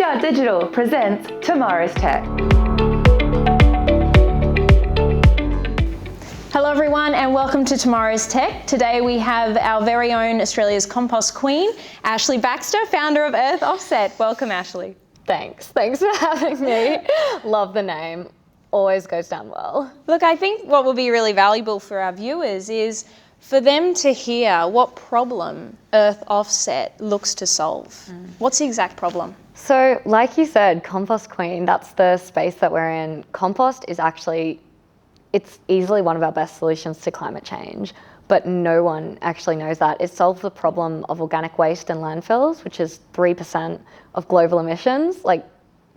CR Digital presents Tomorrow's Tech. Hello everyone and welcome to Tomorrow's Tech. Today we have our very own Australia's compost queen, Ashley Baxter, founder of Earth Offset. Welcome, Ashley. Thanks for having me. Love the name, always goes down well. Look, I think what will be really valuable for our viewers is for them to hear what problem Earth Offset looks to solve. What's the exact problem? So like you said, Compost Queen, that's the space that we're in. Compost is actually, it's easily one of our best solutions to climate change, but no one actually knows that. It solves the problem of organic waste in landfills, which is 3% of global emissions.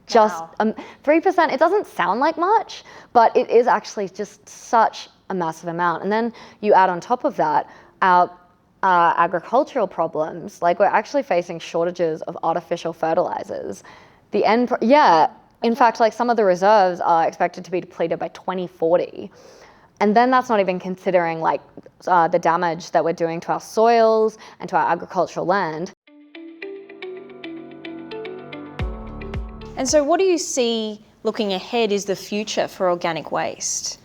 Just 3%, it doesn't sound like much, but it is actually just such a massive amount. And then you add on top of that our agricultural problems, like we're actually facing shortages of artificial fertilizers. In fact, like some of the reserves are expected to be depleted by 2040. And then that's not even considering like the damage that we're doing to our soils and to our agricultural land. And so what do you see looking ahead is the future for organic waste?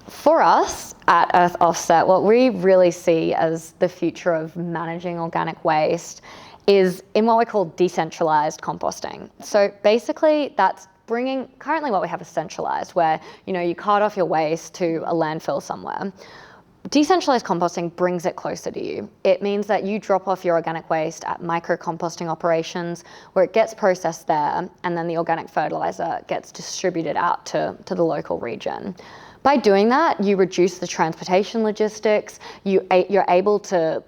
For us at Earth Offset, what we really see as the future of managing organic waste is in what we call decentralized composting. So basically that's currently what we have is centralized, where you cart off your waste to a landfill somewhere. Decentralized composting brings it closer to you. It means that you drop off your organic waste at micro-composting operations where it gets processed there and then the organic fertilizer gets distributed out to the local region. By doing that, you reduce the transportation logistics, you're able to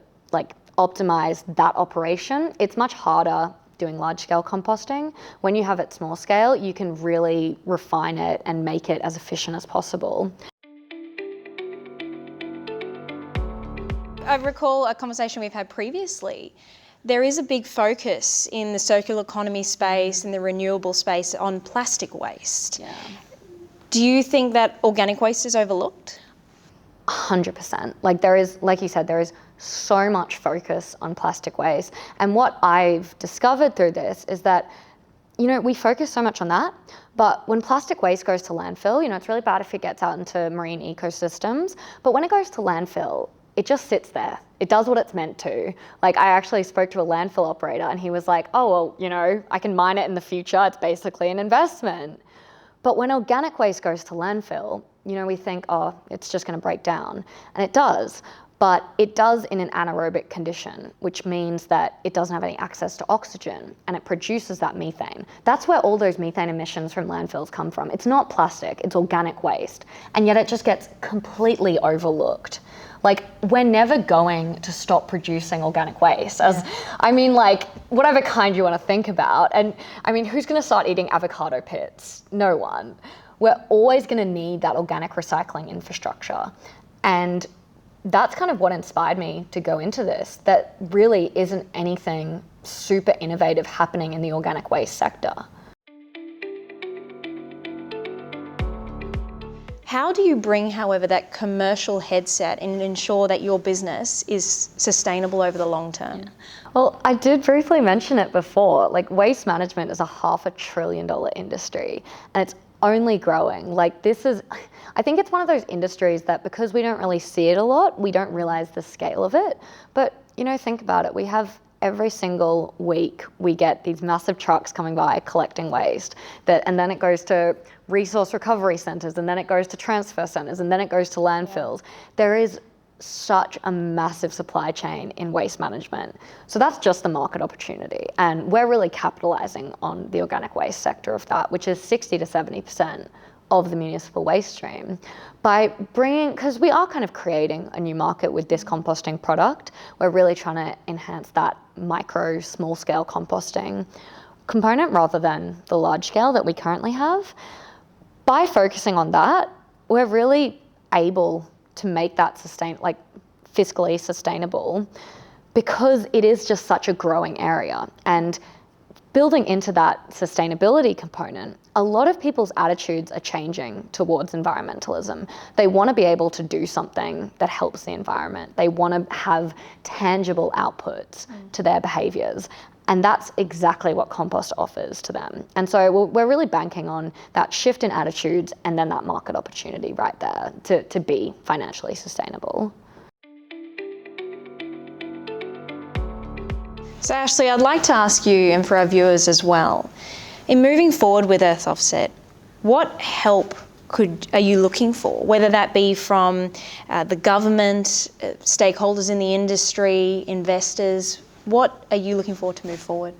optimize that operation. It's much harder doing large-scale composting. When you have it small scale, you can really refine it and make it as efficient as possible. I recall a conversation we've had previously. There is a big focus in the circular economy space and the renewable space on plastic waste. Yeah. Do you think that organic waste is overlooked? 100%. Like you said, there is so much focus on plastic waste. And what I've discovered through this is that, we focus so much on that, but when plastic waste goes to landfill, it's really bad if it gets out into marine ecosystems. But when it goes to landfill, it just sits there. It does what it's meant to. I actually spoke to a landfill operator and he was like, oh, well, I can mine it in the future. It's basically an investment. But when organic waste goes to landfill, we think, oh, it's just going to break down. And it does, but it does in an anaerobic condition, which means that it doesn't have any access to oxygen and it produces that methane. That's where all those methane emissions from landfills come from. It's not plastic, it's organic waste. And yet it just gets completely overlooked. We're never going to stop producing organic waste. Whatever kind you want to think about. And who's going to start eating avocado pits? No one. We're always going to need that organic recycling infrastructure. And that's kind of what inspired me to go into this. That really isn't anything super innovative happening in the organic waste sector. How do you bring, however, that commercial headset and ensure that your business is sustainable over the long term? Yeah. Well, I did briefly mention it before. Waste management is a $500 billion industry and it's only growing. I think it's one of those industries that because we don't really see it a lot, we don't realize the scale of it. But, think about it. We have every single week we get these massive trucks coming by collecting waste and then it goes to resource recovery centres and then it goes to transfer centres and then it goes to landfills. There is such a massive supply chain in waste management. So that's just the market opportunity. And we're really capitalising on the organic waste sector of that, which is 60 to 70% of the municipal waste stream, because we are kind of creating a new market with this composting product. We're really trying to enhance that micro, small scale composting component rather than the large scale that we currently have. By focusing on that, we're really able to make that fiscally sustainable because it is just such a growing area. And building into that sustainability component, a lot of people's attitudes are changing towards environmentalism. They want to be able to do something that helps the environment. They want to have tangible outputs to their behaviours. And that's exactly what compost offers to them. And so we're really banking on that shift in attitudes and then that market opportunity right there to be financially sustainable. So Ashley, I'd like to ask you, and for our viewers as well, in moving forward with Earth Offset, what help are you looking for, whether that be from the government, stakeholders in the industry, investors? What are you looking for to move forward?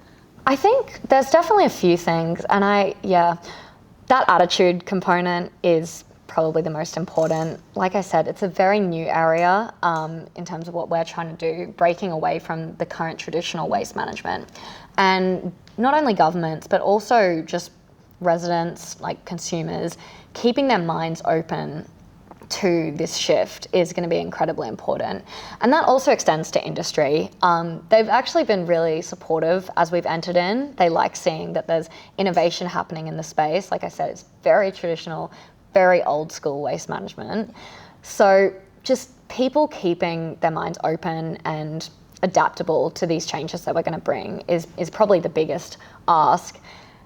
I think there's definitely a few things, and that attitude component is probably the most important. Like I said, it's a very new area in terms of what we're trying to do, breaking away from the current traditional waste management. And not only governments, but also just residents, like consumers, keeping their minds open to this shift is going to be incredibly important. And that also extends to industry. They've actually been really supportive as we've entered in. They like seeing that there's innovation happening in the space. Like I said, it's very traditional, very old school waste management. So just people keeping their minds open and adaptable to these changes that we're going to bring is probably the biggest ask.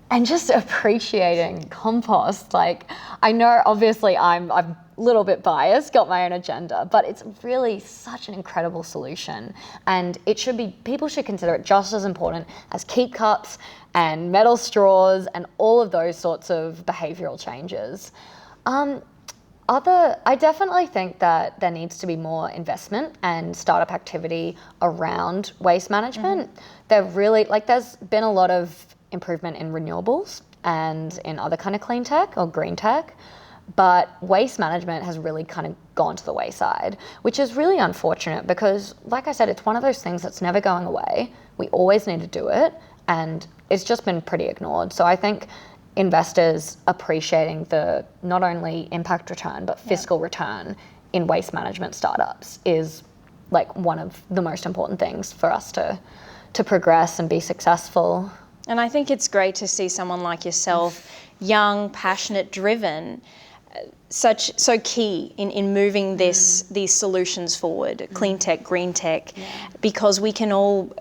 And just appreciating compost. Like, I know obviously I'm a little bit biased, got my own agenda, but it's really such an incredible solution. And people should consider it just as important as keep cups and metal straws and all of those sorts of behavioral changes. I definitely think that there needs to be more investment and startup activity around waste management. There's been a lot of improvement in renewables and in other kind of clean tech or green tech, but waste management has really kind of gone to the wayside, which is really unfortunate because, like I said, it's one of those things that's never going away. We always need to do it, and it's just been pretty ignored. So I think investors appreciating the not only impact return but fiscal return in waste management startups is like one of the most important things for us to progress and be successful. And I think it's great to see someone like yourself, young, passionate, driven, so key in moving these solutions forward, clean tech, green tech, because we can all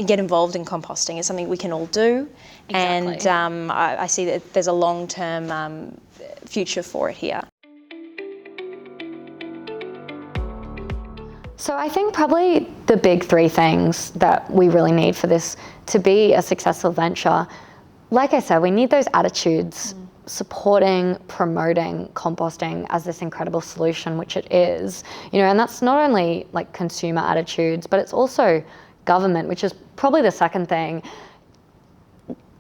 get involved in composting. It's something we can all do. Exactly. And I see that there's a long-term future for it here. So I think probably the big three things that we really need for this to be a successful venture, like I said, we need those attitudes supporting, promoting composting as this incredible solution, which it is, and that's not only like consumer attitudes, but it's also government, which is probably the second thing.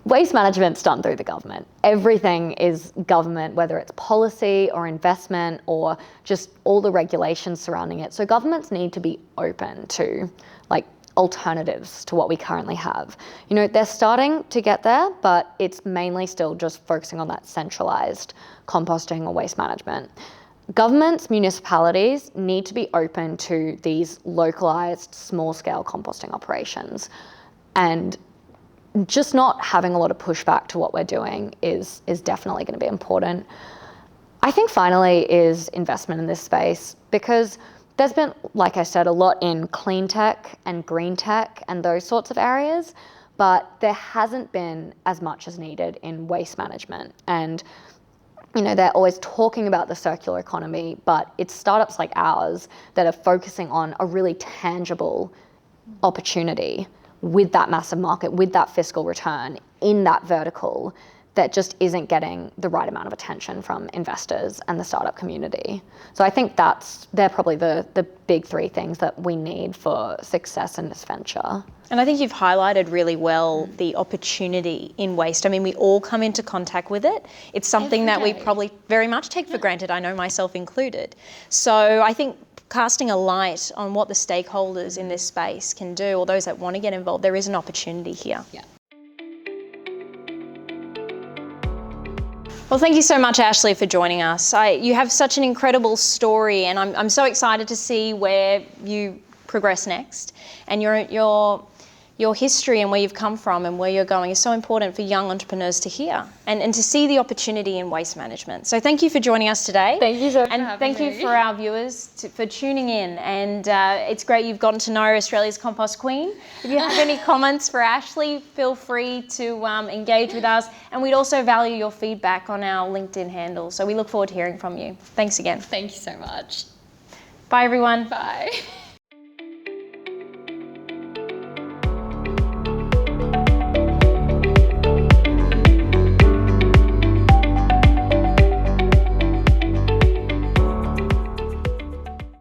Waste management's done through the government. Everything is government, whether it's policy or investment or just all the regulations surrounding it. So governments need to be open to like alternatives to what we currently have. They're starting to get there, but it's mainly still just focusing on that centralized composting or waste management. Governments, municipalities need to be open to these localized small-scale composting operations, and just not having a lot of pushback to what we're doing is definitely going to be important. I think finally is investment in this space, because there's been, like I said, a lot in clean tech and green tech and those sorts of areas, but there hasn't been as much as needed in waste management. And they're always talking about the circular economy, but it's startups like ours that are focusing on a really tangible opportunity with that massive market, with that fiscal return in that vertical that just isn't getting the right amount of attention from investors and the startup community. So I think they're probably the big three things that we need for success in this venture. And I think you've highlighted really well the opportunity in waste. I mean, we all come into contact with it. It's something that we probably very much take for granted, I know myself included. So I think casting a light on what the stakeholders in this space can do, or those that want to get involved, there is an opportunity here. Yeah. Well, thank you so much, Ashley, for joining us. You have such an incredible story, and I'm so excited to see where you progress next. And you're your history and where you've come from and where you're going is so important for young entrepreneurs to hear and to see the opportunity in waste management. So thank you for joining us today. Thank you so much. And thank you for our viewers for tuning in. And it's great you've gotten to know Australia's Compost Queen. If you have any comments for Ashley, feel free to engage with us. And we'd also value your feedback on our LinkedIn handle. So we look forward to hearing from you. Thanks again. Thank you so much. Bye, everyone. Bye.